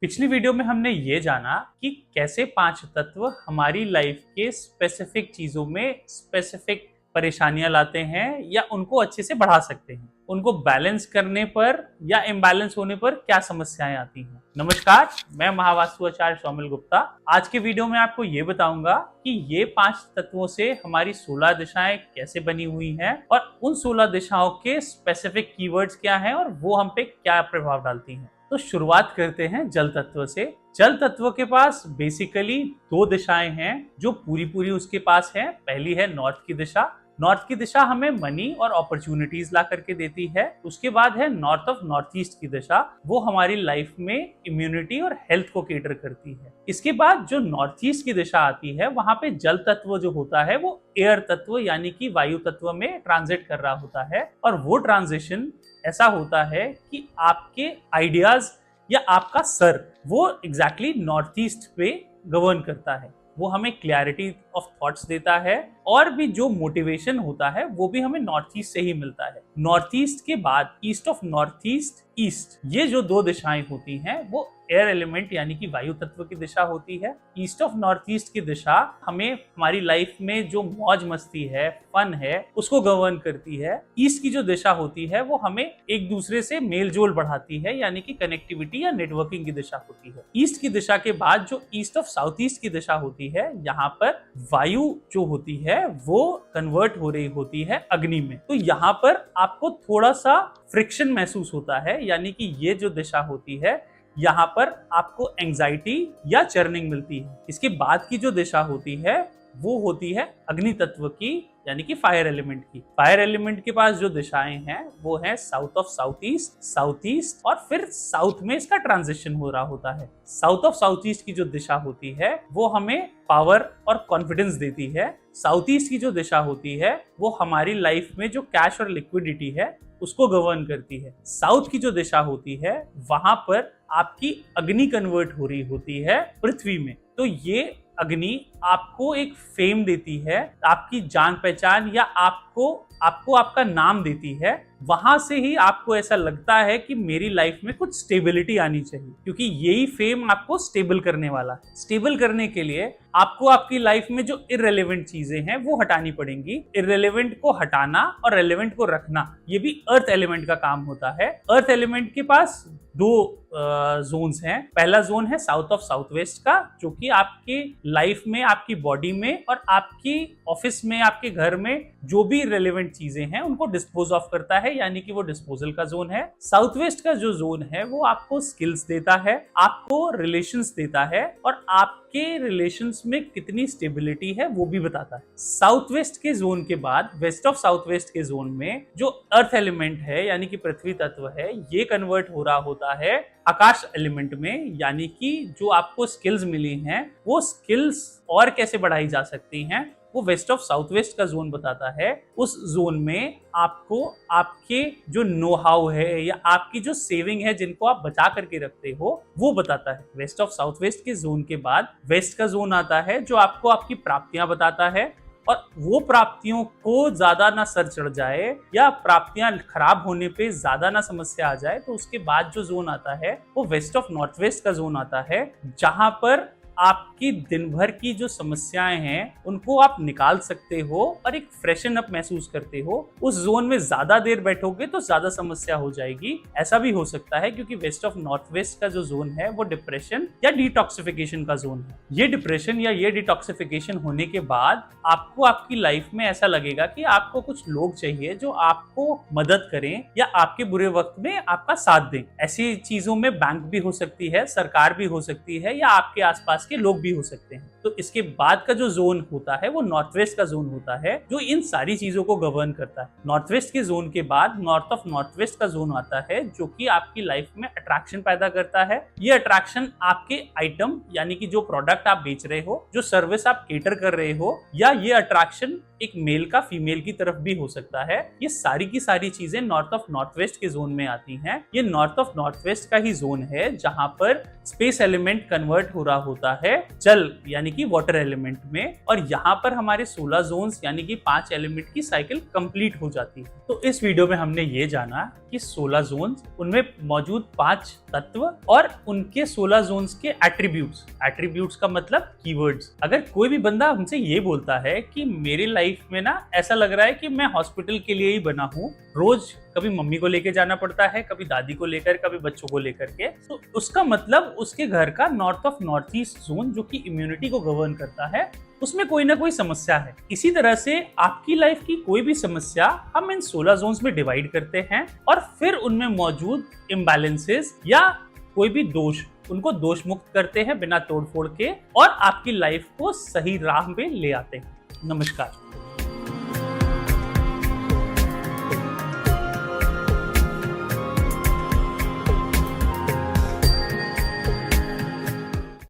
पिछली वीडियो में हमने ये जाना कि कैसे पांच तत्व हमारी लाइफ के स्पेसिफिक चीजों में स्पेसिफिक परेशानियां लाते हैं या उनको अच्छे से बढ़ा सकते हैं। उनको बैलेंस करने पर या इम्बैलेंस होने पर क्या समस्याएं आती हैं। नमस्कार, मैं महावास्तु आचार्य सौमिल गुप्ता। आज के वीडियो में आपको ये बताऊंगा कि ये पांच तत्वों से हमारी 16 दिशाएं कैसे बनी हुई हैं और उन 16 दिशाओं के स्पेसिफिक कीवर्ड्स क्या हैं और वो हम पे क्या प्रभाव डालती हैं। तो शुरुआत करते हैं जल तत्व से। जल तत्व के पास बेसिकली दो दिशाएं हैं जो पूरी उसके पास है। पहली है नॉर्थ की दिशा। नॉर्थ की दिशा हमें मनी और अपॉर्चुनिटीज ला करके देती है। उसके बाद है नॉर्थ ऑफ नॉर्थ ईस्ट की दिशा, वो हमारी लाइफ में इम्यूनिटी और हेल्थ को केटर करती है। इसके बाद जो नॉर्थ ईस्ट की दिशा आती है वहां पे जल तत्व जो होता है वो एयर तत्व यानी कि वायु तत्व में ट्रांजिट कर रहा होता है और वो ट्रांजिशन ऐसा होता है कि आपके आइडियाज या आपका सर वो एग्जैक्टली नॉर्थ ईस्ट पे गवर्न करता है। वो हमें क्लैरिटी ऑफ थॉट्स देता है और भी जो मोटिवेशन होता है वो भी हमें नॉर्थ ईस्ट से ही मिलता है। नॉर्थ ईस्ट के बाद east of north east, east, ये जो दो दिशाएं होती हैं वो एयर एलिमेंट यानी कि वायु तत्व की दिशा होती है। ईस्ट ऑफ नॉर्थ ईस्ट की दिशा हमें हमारी लाइफ में जो मौज मस्ती है, फन है, उसको गवर्न करती है। ईस्ट की जो दिशा होती है वो हमें एक दूसरे से मेल जोल बढ़ाती है यानी कि कनेक्टिविटी या नेटवर्किंग की दिशा होती है। ईस्ट की दिशा के बाद जो ईस्ट ऑफ साउथ ईस्ट की दिशा होती है, यहाँ पर वायु जो होती है वो कन्वर्ट हो रही होती है अग्नि में। तो यहाँ पर आपको थोड़ा सा फ्रिक्शन महसूस होता है यानी कि ये जो दिशा होती है यहाँ पर आपको एंजाइटी या चर्निंग मिलती है। इसके बाद की जो दिशा होती है वो होती है अग्नि तत्व की यानी कि फायर एलिमेंट की। फायर एलिमेंट के पास जो दिशाएं हैं वो है साउथ ऑफ साउथ ईस्ट और फिर साउथ में इसका ट्रांजिशन हो रहा होता है। साउथ ऑफ साउथ ईस्ट की जो दिशा होती है वो हमें पावर और कॉन्फिडेंस देती है। साउथ ईस्ट की जो दिशा होती है वो हमारी लाइफ में जो कैश और लिक्विडिटी है उसको गवर्न करती है। साउथ की जो दिशा होती है वहां पर आपकी अग्नि कन्वर्ट हो रही होती है पृथ्वी में। तो ये अग्नि आपको एक फेम देती है, आपकी जान पहचान या आपको आपका नाम देती है। वहां से ही आपको ऐसा लगता है कि मेरी लाइफ में कुछ स्टेबिलिटी आनी चाहिए, क्योंकि यही फेम आपको स्टेबल करने वाला है। स्टेबल करने के लिए आपको आपकी लाइफ में जो इररिलेवेंट चीजें हैं वो हटानी पड़ेंगी। इररिलेवेंट को हटाना और रेलेवेंट को रखना ये भी अर्थ एलिमेंट का काम होता है। अर्थ एलिमेंट के पास दो जोन्स हैं। पहला जोन है साउथ ऑफ साउथ वेस्ट का, जो कि आपके लाइफ में, आपकी बॉडी में और आपकी ऑफिस में, आपके घर में जो भी रेलेवेंट चीजें हैं उनको डिस्पोज ऑफ करता है यानी कि वो डिस्पोजल का जोन है। साउथ वेस्ट का जो जोन है वो आपको स्किल्स देता है, आपको रिलेशंस देता है और आपके रिलेशंस में कितनी स्टेबिलिटी है वो भी बताता है। साउथ वेस्ट के जोन के बाद वेस्ट ऑफ साउथ वेस्ट के जोन में जो अर्थ एलिमेंट है यानी कि पृथ्वी तत्व है, ये कन्वर्ट हो रहा होता है आकाश एलिमेंट में, यानी कि जो आपको स्किल्स मिली हैं वो स्किल्स और कैसे बढ़ाई जा सकती हैं वो वेस्ट ऑफ साउथ वेस्ट का जोन बताता है। उस जोन में आपको आपके जो नो हाउ है या आपकी जो सेविंग है जिनको आप बचा करके रखते हो वो बताता है। वेस्ट ऑफ साउथ वेस्ट के जोन के बाद वेस्ट का जोन आता है जो आपको आपकी प्राप्तियां बताता है और वो प्राप्तियों को ज्यादा ना सर चढ़ जाए या प्राप्तियां खराब होने पे ज्यादा ना समस्या आ जाए। तो उसके बाद जो जोन आता है वो वेस्ट ऑफ नॉर्थ वेस्ट का जोन आता है, जहां पर आपकी दिन भर की जो समस्याएं हैं उनको आप निकाल सकते हो और एक फ्रेशन अप महसूस करते हो। उस जोन में ज्यादा देर बैठोगे तो ज्यादा समस्या हो जाएगी। ऐसा भी हो सकता है क्योंकि वेस्ट ऑफ नॉर्थ वेस्ट का जो जोन है वो डिप्रेशन या डिटॉक्सिफिकेशन का जोन है। ये डिप्रेशन या ये डिटॉक्सिफिकेशन होने के बाद आपको आपकी लाइफ में ऐसा लगेगा कि आपको कुछ लोग चाहिए जो आपको मदद करें या आपके बुरे वक्त में आपका साथ दें। ऐसी चीजों में बैंक भी हो सकती है, सरकार भी हो सकती है या आपके आसपास के लोग भी हो सकते हैं। तो इसके बाद का जो जोन होता है वो नॉर्थ वेस्ट का जोन होता है जो इन सारी चीजों को गवर्न करता है। नॉर्थ वेस्ट के जोन के बाद नॉर्थ ऑफ नॉर्थ वेस्ट का जोन आता है जो कि आपकी लाइफ में अट्रैक्शन पैदा करता है। ये अट्रैक्शन आपके आइटम यानी कि जो प्रोडक्ट आप बेच रहे हो, जो सर्विस आप केटर कर रहे हो, या ये अट्रैक्शन एक मेल का फीमेल की तरफ भी हो सकता है। ये सारी की सारी चीजें नॉर्थ ऑफ नॉर्थ वेस्ट के जोन में आती हैं। ये नॉर्थ ऑफ नॉर्थ वेस्ट का ही जोन है जहां पर स्पेस एलिमेंट कन्वर्ट हो रहा होता है जल यानी कि वाटर एलिमेंट में, और यहाँ पर हमारे 16 जोन्स यानी कि 5 एलिमेंट की साइकिल कंप्लीट हो जाती है। तो इस वीडियो में हमने ये जाना कि 16 जोन्स, उनमें मौजूद 5 तत्व और उनके 16 जोन्स के एट्रीब्यूट्स का मतलब कीवर्ड्स। अगर कोई भी बंदा हमसे ये बोलता है कि मेरी लाइफ में ना ऐसा लग रहा है कि मैं हॉस्पिटल के लिए ही बना हूँ, रोज कभी मम्मी को लेके जाना पड़ता है, कभी दादी को लेकर, कभी बच्चों को लेकर के, तो उसका मतलब उसके घर का north of north east zone जो कि इम्यूनिटी को गवर्न करता है, उसमें कोई ना कोई समस्या है। इसी तरह से आपकी लाइफ की कोई भी समस्या हम इन 16 जोन्स में डिवाइड करते हैं और फिर उनमें मौजूद इम्बैलेंसेस या कोई भी दोष, उनको दोष मुक्त करते हैं बिना तोड़फोड़ के, और आपकी लाइफ को सही राह में ले आते हैं। नमस्कार।